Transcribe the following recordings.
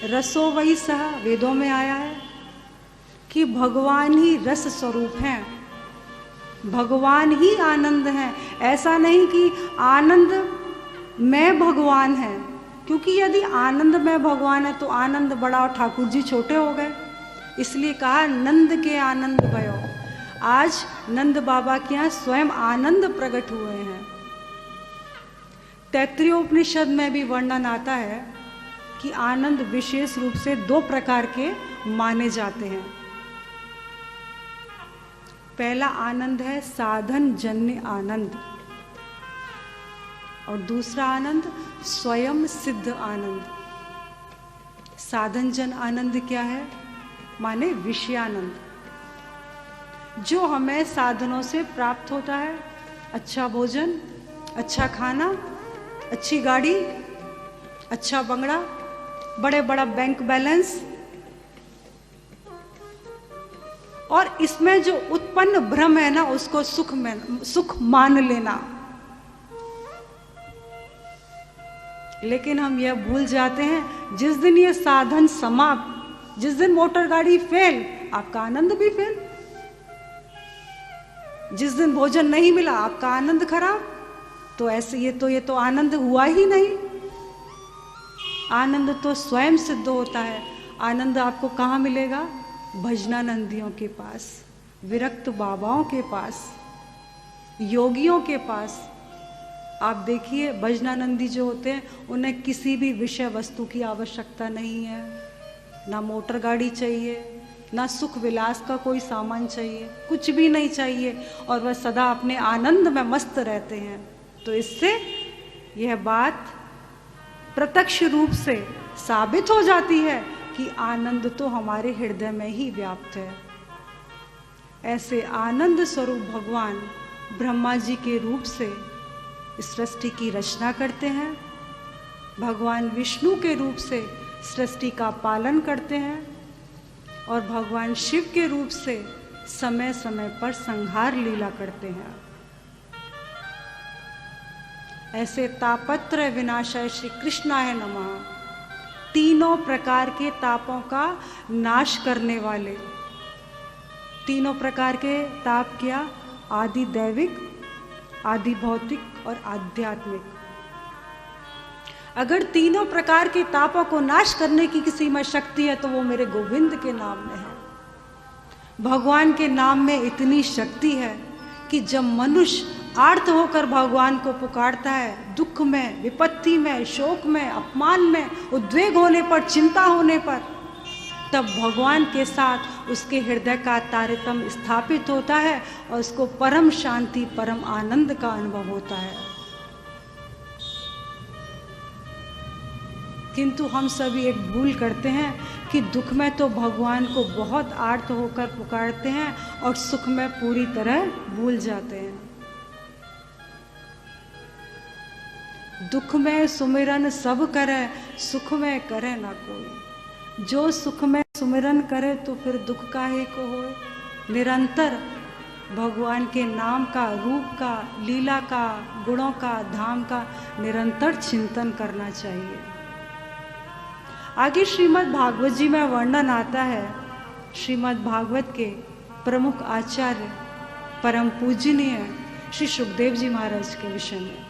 रसो वही सह, वेदों में आया है कि भगवान ही रस स्वरूप हैं, भगवान ही आनंद हैं। ऐसा नहीं कि आनंद में भगवान है, क्योंकि यदि आनंद में भगवान है तो आनंद बड़ा और ठाकुर जी छोटे हो गए। इसलिए कहा नंद के आनंद भयो। आज नंद बाबा के यहाँ स्वयं आनंद प्रकट हुए हैं। तैत्तिरीयोपनिषद में भी वर्णन आता है कि आनंद विशेष रूप से 2 प्रकार के माने जाते हैं। पहला आनंद है साधन जन्य आनंद, और दूसरा आनंद स्वयं सिद्ध आनंद। साधन जन आनंद क्या है? माने विषयानंद, जो हमें साधनों से प्राप्त होता है। अच्छा भोजन, अच्छा खाना, अच्छी गाड़ी, अच्छा बंगला, बड़े बड़ा बैंक बैलेंस, और इसमें जो उत्पन्न भ्रम है ना, उसको सुख मान लेना। लेकिन हम यह भूल जाते हैं, जिस दिन ये साधन समाप्त, जिस दिन मोटर गाड़ी फेल, आपका आनंद भी फेल। जिस दिन भोजन नहीं मिला, आपका आनंद खराब। तो ऐसे ये तो आनंद हुआ ही नहीं। आनंद तो स्वयं सिद्ध होता है। आनंद आपको कहाँ मिलेगा? भजनानंदियों के पास, विरक्त बाबाओं के पास, योगियों के पास। आप देखिए, भजनानंदी जो होते हैं उन्हें किसी भी विषय वस्तु की आवश्यकता नहीं है, ना मोटर गाड़ी चाहिए, ना सुख विलास का कोई सामान चाहिए, कुछ भी नहीं चाहिए, और वह सदा अपने आनंद में मस्त रहते हैं। तो इससे यह बात प्रत्यक्ष रूप से साबित हो जाती है कि आनंद तो हमारे हृदय में ही व्याप्त है। ऐसे आनंद स्वरूप भगवान ब्रह्मा जी के रूप से सृष्टि की रचना करते हैं। भगवान विष्णु के रूप से सृष्टि का पालन करते हैं, और भगवान शिव के रूप से समय समय पर संहार लीला करते हैं। ऐसे तापत्रय विनाशाय श्री कृष्णाय नमः, तीनों प्रकार के तापों का नाश करने वाले। तीनों प्रकार के ताप क्या? आदि दैविक, आदि भौतिक और आध्यात्मिक। अगर तीनों प्रकार के तापों को नाश करने की किसी में शक्ति है तो वो मेरे गोविंद के नाम में है। भगवान के नाम में इतनी शक्ति है कि जब मनुष्य आर्त होकर भगवान को पुकारता है, दुख में, विपत्ति में, शोक में, अपमान में, उद्वेग होने पर, चिंता होने पर, तब भगवान के साथ उसके हृदय का तारतम्य स्थापित होता है और उसको परम शांति, परम आनंद का अनुभव होता है। किंतु हम सभी एक भूल करते हैं कि दुख में तो भगवान को बहुत आर्त होकर पुकारते हैं और सुख में पूरी तरह भूल जाते हैं। दुख में सुमिरन सब करे, सुख में करे ना कोई। जो सुख में सुमिरन करे तो फिर दुख काहे को होए। निरंतर भगवान के नाम का, रूप का, लीला का, गुणों का, धाम का निरंतर चिंतन करना चाहिए। आगे श्रीमद् भागवत जी में वर्णन आता है, श्रीमद् भागवत के प्रमुख आचार्य परम पूजनीय श्री सुखदेव जी महाराज के विषय में।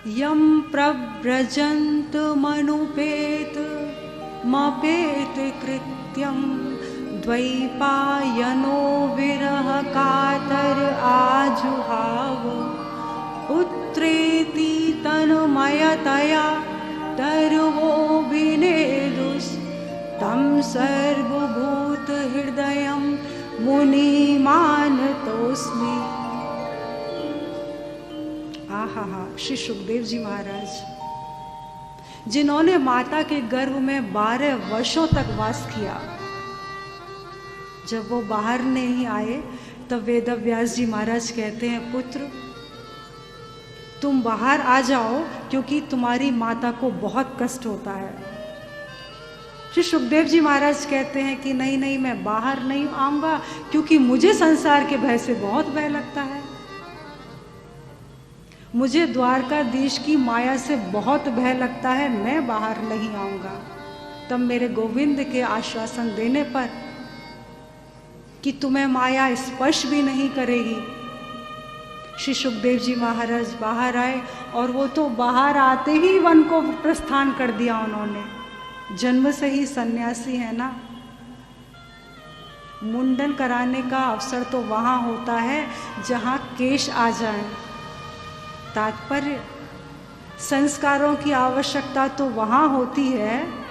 यम प्रव्रजंत मनुपेत मपेत कृत्यम द्वैपायनो विरह कातर आजुहाव पुत्रेति तन्मयतया तर्वो विनेदुस् तं सर्वभूत हृदयं मुनिमानतोस्मि। आहा हा, श्री सुखदेव जी महाराज जिन्होंने माता के गर्भ में 12 वर्षों तक वास किया, जब वो बाहर नहीं आए तब वेदव्यास जी महाराज कहते हैं, पुत्र तुम बाहर आ जाओ क्योंकि तुम्हारी माता को बहुत कष्ट होता है। श्री सुखदेव जी महाराज कहते हैं कि नहीं नहीं, मैं बाहर नहीं आऊंगा क्योंकि मुझे संसार के भय से बहुत भय लगता है। मुझे द्वारकाधीश की माया से बहुत भय लगता है, मैं बाहर नहीं आऊंगा। तब मेरे गोविंद के आश्वासन देने पर कि तुम्हें माया स्पर्श भी नहीं करेगी, श्री सुखदेव जी महाराज बाहर आए। और वो तो बाहर आते ही वन को प्रस्थान कर दिया उन्होंने। जन्म से ही सन्यासी है ना, मुंडन कराने का अवसर तो वहाँ होता है जहाँ केश आ जाए। तात्पर्य, संस्कारों की आवश्यकता तो वहाँ होती है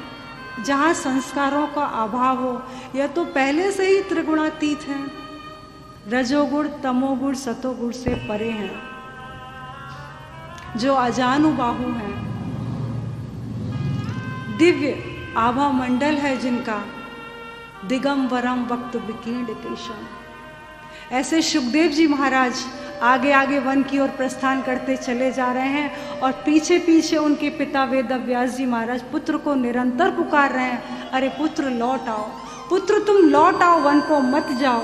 जहाँ संस्कारों का अभाव हो, या तो पहले से ही त्रिगुणातीत हैं, रजोगुण तमोगुण सतोगुण से परे हैं, जो अजानुबाहु हैं, दिव्य आभा मंडल है जिनका, दिगंबरम वक्त विकीर्ण केशम। ऐसे सुखदेव जी महाराज आगे आगे वन की ओर प्रस्थान करते चले जा रहे हैं और पीछे पीछे उनके पिता वेदव्यास जी महाराज पुत्र को निरंतर पुकार रहे हैं, अरे पुत्र लौट आओ, पुत्र तुम लौट आओ, वन को मत जाओ।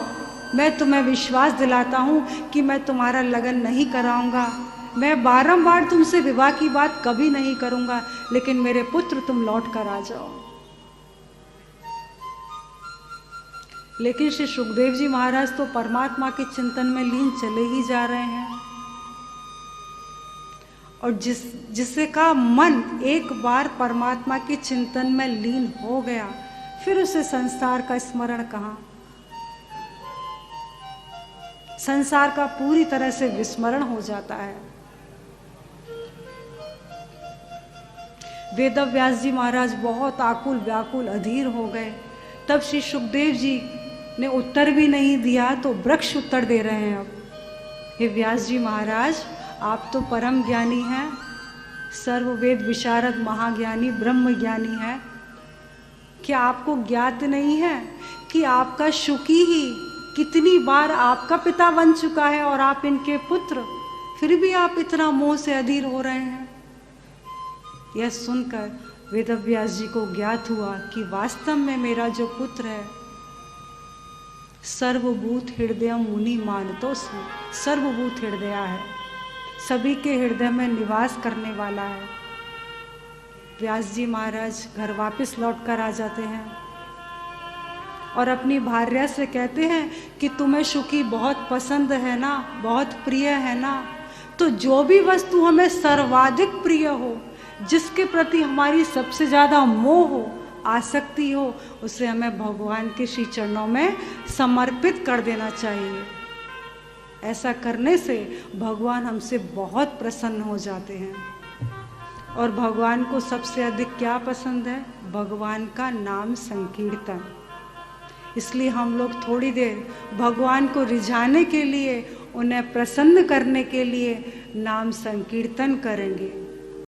मैं तुम्हें विश्वास दिलाता हूँ कि मैं तुम्हारा लगन नहीं कराऊंगा, मैं बारंबार तुमसे विवाह की बात कभी नहीं करूंगा, लेकिन मेरे पुत्र तुम लौट कर आ जाओ। लेकिन श्री सुखदेव जी महाराज तो परमात्मा के चिंतन में लीन चले ही जा रहे हैं, और जिससे का मन एक बार परमात्मा के चिंतन में लीन हो गया, फिर उसे संसार का स्मरण कहाँ, संसार का पूरी तरह से विस्मरण हो जाता है। वेदव्यास जी महाराज बहुत आकुल व्याकुल अधीर हो गए। तब श्री सुखदेव जी ने उत्तर भी नहीं दिया तो वृक्ष उत्तर दे रहे हैं। अब हे व्यास जी महाराज, आप तो परम ज्ञानी हैं, सर्ववेद विशारद महाज्ञानी ब्रह्म ज्ञानी है। क्या आपको ज्ञात नहीं है कि आपका शुकी ही कितनी बार आपका पिता बन चुका है और आप इनके पुत्र, फिर भी आप इतना मोह से अधीर हो रहे हैं। यह सुनकर वेदव्यास जी को ज्ञात हुआ कि वास्तव में मेरा जो पुत्र है, सर्वभूत हृदय मुनि मानतोस्मि, सर्वभूत हृदय है, सभी के हृदय में निवास करने वाला है। व्यास जी महाराज घर वापस लौट कर आ जाते हैं और अपनी भार्या से कहते हैं कि तुम्हें शुकी बहुत पसंद है ना, बहुत प्रिय है ना, तो जो भी वस्तु हमें सर्वाधिक प्रिय हो, जिसके प्रति हमारी सबसे ज़्यादा मोह हो, आसक्ति हो, उसे हमें भगवान के श्री चरणों में समर्पित कर देना चाहिए। ऐसा करने से भगवान हमसे बहुत प्रसन्न हो जाते हैं। और भगवान को सबसे अधिक क्या पसंद है? भगवान का नाम संकीर्तन। इसलिए हम लोग थोड़ी देर भगवान को रिझाने के लिए, उन्हें प्रसन्न करने के लिए नाम संकीर्तन करेंगे।